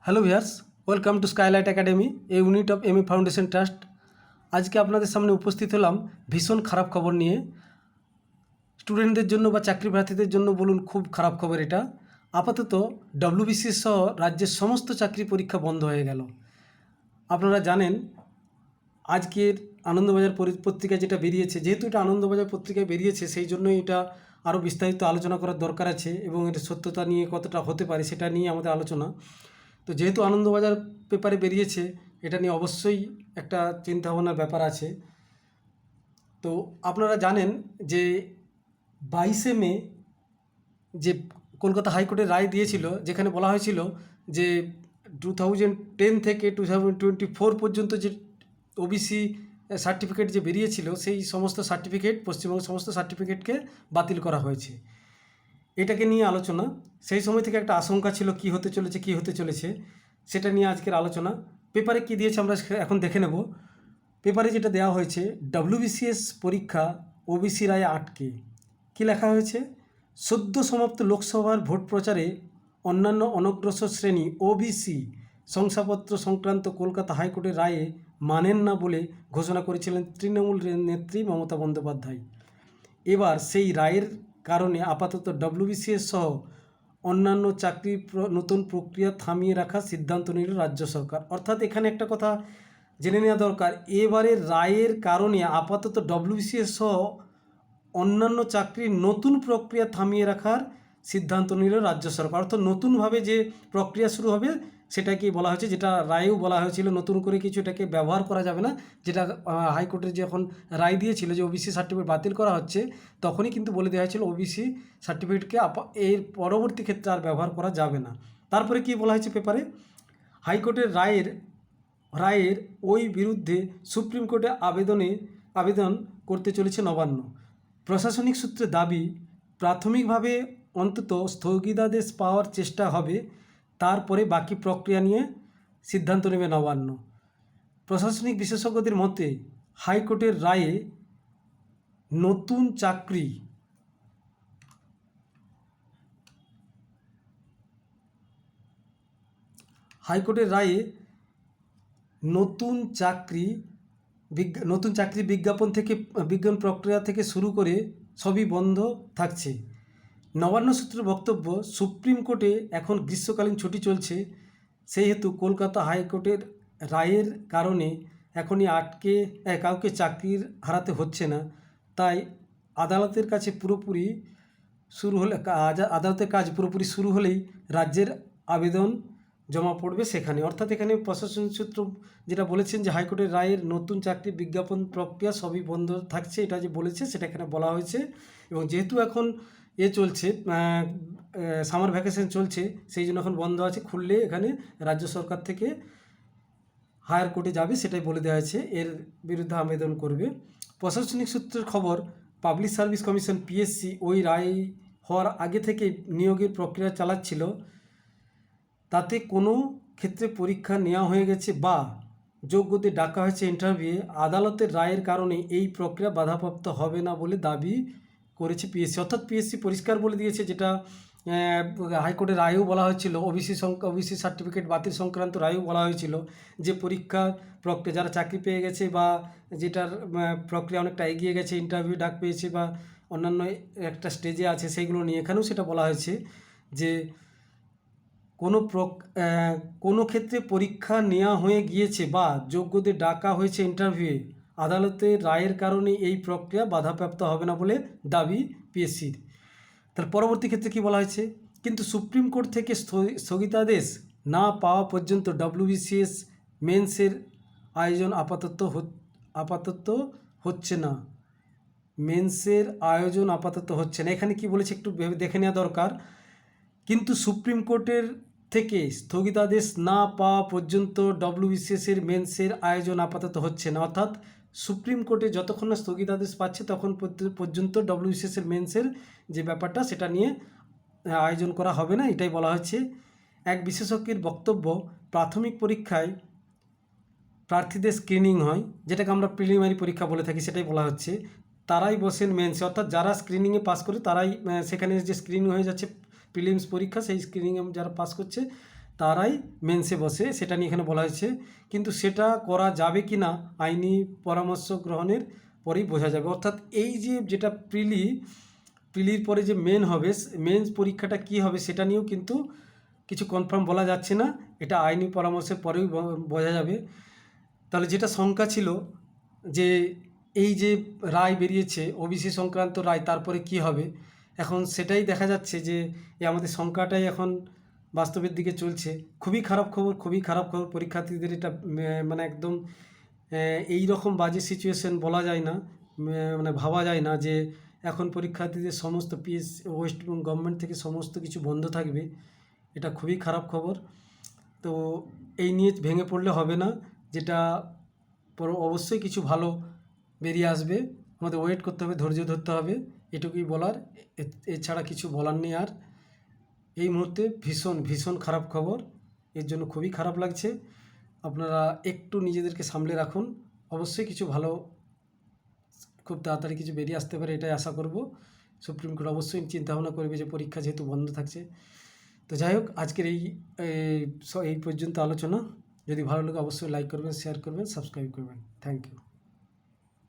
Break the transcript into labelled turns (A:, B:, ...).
A: Hello viewers, welcome to Skylight Academy, a unit of MA Foundation Trust. আজকে আপনাদের সামনে উপস্থিত হলাম ভীষণ খারাপ খবর নিয়ে। স্টুডেন্টদের জন্য বা চাকরি প্রার্থীদের জন্য বলুন, খুব খারাপ খবর এটা। আপাতত ডব্লিউবিসিএস সহ রাজ্যের সমস্ত চাকরি পরীক্ষা বন্ধ হয়ে গেল। আপনারা জানেন, আজকের আনন্দবাজার পত্রিকায় যেটা বেরিয়েছে, যেহেতু এটা আনন্দবাজার পত্রিকায় বেরিয়েছে, সেই জন্যই এটা আরও বিস্তারিত আলোচনা করার দরকার আছে এবং এর সত্যতা নিয়ে কতটা হতে পারে সেটা নিয়ে আমাদের আলোচনা। তো যেহেতু আনন্দবাজার পেপারে বেরিয়েছে, এটা নিয়ে অবশ্যই একটা চিন্তাভাবনার ব্যাপার আছে। তো আপনারা জানেন যে 22শে মে যে কলকাতা হাইকোর্টের রায় দিয়েছিল, যেখানে বলা হয়েছিল যে 2010 থেকে 2024 পর্যন্ত যে ওবিসি সার্টিফিকেট যে বেরিয়েছিল, সেই সমস্ত সার্টিফিকেট, পশ্চিমবঙ্গের সমস্ত সার্টিফিকেটকে বাতিল করা হয়েছে। এটাকে নিয়ে আলোচনা। সেই সময় থেকে একটা আশঙ্কা ছিল কী হতে চলেছে সেটা নিয়ে আজকের আলোচনা। পেপারে কী দিয়েছে আমরা এখন দেখে নেব। পেপারে যেটা দেওয়া হয়েছে, ডব্লিউবিসিএস পরীক্ষা ওবিসি রায়ে আটকে। কী লেখা হয়েছে? সদ্য সমাপ্ত লোকসভার ভোট প্রচারে অন্যান্য অনগ্রসর শ্রেণী ওবিসি শংসাপত্র সংক্রান্ত কলকাতা হাইকোর্টের রায়ে মানেন না বলে ঘোষণা করেছিলেন তৃণমূল নেত্রী মমতা বন্দ্যোপাধ্যায়। এবার সেই রায়ের কারণে আপাতত ডব্লিউবিসিএস সহ অন্যান্য চাকরির নতুন প্রক্রিয়া থামিয়ে রাখার সিদ্ধান্ত নিল রাজ্য সরকার। অর্থাৎ এখানে একটা কথা জেনে নেওয়া দরকার, এবারের রায়ের কারণে আপাতত ডব্লিউবিসিএস সহ অন্যান্য চাকরির নতুন প্রক্রিয়া থামিয়ে রাখার সিদ্ধান্ত নিল রাজ্য সরকার। অর্থাৎ নতুনভাবে যে প্রক্রিয়া শুরু হবে সেটাকে বলা হয়েছে, যেটা রায়েও বলা হয়েছিল নতুন করে কিছু এটাকে ব্যবহার করা যাবে না। যেটা হাইকোর্টের যখন রায় দিয়েছিল যে ওবিসি সার্টিফিকেট বাতিল করা হচ্ছে, তখনই কিন্তু বলে দেওয়া হয়েছিল ওবিসি সার্টিফিকেটকে এর পরবর্তী ক্ষেত্রে আর ব্যবহার করা যাবে না। তারপরে কি বলা হয়েছে পেপারে? হাইকোর্টের রায়ের ওই বিরুদ্ধে সুপ্রিম কোর্টে আবেদন করতে চলেছে নবান্ন। প্রশাসনিক সূত্রে দাবি, প্রাথমিকভাবে অন্তত স্থগিতাদেশ পাওয়ার চেষ্টা হবে, তারপরে বাকি প্রক্রিয়া নিয়ে সিদ্ধান্ত নেবে নবান্ন। প্রশাসনিক বিশেষজ্ঞদের মতে হাইকোর্টের রায়ে নতুন চাকরি নতুন চাকরি বিজ্ঞাপন প্রক্রিয়া থেকে শুরু করে সবই বন্ধ থাকছে। নবান্ন সূত্রের বক্তব্য, সুপ্রিম কোর্টে এখন গ্রীষ্মকালীন ছুটি চলছে, সেহেতু কলকাতা হাইকোর্টের রায়ের কারণে এখনই কাউকে চাকরির হারাতে হচ্ছে না। তাই আদালতের কাজ পুরোপুরি শুরু হলেই রাজ্যের আবেদন জমা পড়বে সেখানে। অর্থাৎ এখানে প্রশাসনিক সূত্র যেটা বলেছেন যে হাইকোর্টের রায়ের নতুন চাকরি বিজ্ঞাপন প্রক্রিয়া সবই বন্ধ থাকছে, এটা যে বলেছে সেটা এখানে বলা হয়েছে। এবং যেহেতু এখন চলছে, সামার ভ্যাকেশন চলছে, সেই জন্য এখন বন্ধ আছে। খুললে এখানে রাজ্য সরকার থেকে হায়ার কোর্টে যাবে, সেটাই বলে দেওয়া হয়েছে, এর বিরুদ্ধে আবেদন করবে। প্রশাসনিক সূত্রের খবর, পাবলিক সার্ভিস কমিশন পিএসসি ওই রায় হওয়ার আগে থেকে নিয়োগের প্রক্রিয়া চালাচ্ছিল। তাতে কোনো ক্ষেত্রে পরীক্ষা নেওয়া হয়ে গেছে বা যোগ্যদের ডাকা হয়েছে ইন্টারভিউ। আদালতের রায়ের কারণে এই প্রক্রিয়া বাধাপ্রাপ্ত হবে না বলে দাবি করেছে পিএসসি। অর্থাৎ পিএসসি পরিষ্কার বলে দিয়েছে, যেটা হাইকোর্টের রায়েও বলা হয়েছিল, ওবিসি সার্টিফিকেট বাতিল সংক্রান্ত রায়েও বলা হয়েছিল যে পরীক্ষার প্রক্রিয়া যারা চাকরি পেয়ে গেছে বা যেটার প্রক্রিয়া অনেকটা এগিয়ে গেছে, ইন্টারভিউ ডাক পেয়েছে বা অন্যান্য একটা স্টেজে আছে, সেইগুলো নিয়ে এখানেও সেটা বলা হয়েছে যে কোনো ক্ষেত্রে পরীক্ষা নেওয়া হয়ে গিয়েছে বা যোগ্যদের ডাকা হয়েছে ইন্টারভিউয়ে, আদালতের রায়ের কারণে এই প্রক্রিয়া বাধাপ্রাপ্ত হবে না বলে দাবি পিএসসির। তার পরবর্তী ক্ষেত্রে কি বলা হয়েছে? কিন্তু সুপ্রিম কোর্ট থেকে স্থগিতাদেশ না পাওয়া পর্যন্ত ডব্লিউবিসিএস মেন্সের আয়োজন আপাতত হচ্ছে না। এখানে কি বলেছে একটু দেখে নেওয়া দরকার। কিন্তু সুপ্রিম কোর্টের থেকে স্থগিতাদেশ না পাওয়া পর্যন্ত ডব্লিউবিসিএসের মেন্সের আয়োজন আপাতত হচ্ছে না। অর্থাৎ সুপ্রিম কোর্টে যতক্ষণ না স্থগিতাদেশ পাচ্ছে তখন পর্যন্ত ডব্লিউবিসিএসের মেন্সের যে ব্যাপারটা সেটা নিয়ে আয়োজন করা হবে না, এটাই বলা হচ্ছে। এক বিশেষজ্ঞের বক্তব্য, প্রাথমিক পরীক্ষায় প্রার্থীদের স্ক্রিনিং হয়, যেটাকে আমরা প্রিলিমিনারি পরীক্ষা বলে থাকি, সেটাই বলা হচ্ছে। তারাই বসেন মেন্সে, অর্থাৎ যারা স্ক্রিনিংয়ে পাস করে তারাই সেখানে যে স্ক্রিনিং হয়ে যাচ্ছে প্রিলিমস পরীক্ষা, সেই স্ক্রিনিংয়ে যারা পাস করছে তারাই মেন্সে বসে, সেটা নিয়ে এখানে বলা হয়েছে। কিন্তু সেটা করা যাবে কি না আইনি পরামর্শ গ্রহণের পরেই বোঝা যাবে। অর্থাৎ এই যে যেটা প্রিলির পরে যে মেন হবে, মেন্স পরীক্ষাটা কি হবে সেটা নিয়েও কিন্তু কিছু কনফার্ম বলা যাচ্ছে না, এটা আইনি পরামর্শের পরেই বোঝা যাবে। তাহলে যেটা শঙ্কা ছিল যে এই যে রায় বেরিয়েছে ওবিসি সংক্রান্ত রায়, তারপরে কি হবে, এখন সেটাই দেখা যাচ্ছে যে আমাদের শঙ্কাটাই এখন বাস্তবের দিকে চলছে। খুবই খারাপ খবর, খুবই খারাপ খবর পরীক্ষার্থীদের। এটা মানে একদম এই রকম বাজে সিচুয়েশন বলা যায় না, মানে ভাবা যায় না যে এখন পরীক্ষার্থীদের সমস্ত ওয়েস্ট বেঙ্গল গভর্নমেন্ট থেকে সমস্ত কিছু বন্ধ থাকবে। এটা খুবই খারাপ খবর। তো এই নিয়ে ভেঙে পড়লে হবে না, যেটা অবশ্যই কিছু ভালো বেরিয়ে আসবে। আমাদের ওয়েট করতে হবে, ধৈর্য ধরতে হবে, এটুকুই বলার। এছাড়া কিছু বলার নেই আর। এই মুহূর্তে ভীষণ ভীষণ খারাপ খবর, এর জন্য খুবই খারাপ লাগছে। আপনারা একটু নিজেদেরকে সামলে রাখুন, অবশ্যই কিছু ভালো, খুব তাড়াতাড়ি কিছু বেরিয়ে আসতে পারে, এটাই আশা করব। সুপ্রিম কোর্ট অবশ্যই চিন্তাভাবনা করবে যে পরীক্ষা যেহেতু বন্ধ থাকছে। তো যাই হোক, আজকের এই পর্যন্ত আলোচনা। যদি ভালো লাগে অবশ্যই লাইক করবেন, শেয়ার করবেন, সাবস্ক্রাইব করবেন। Thank you.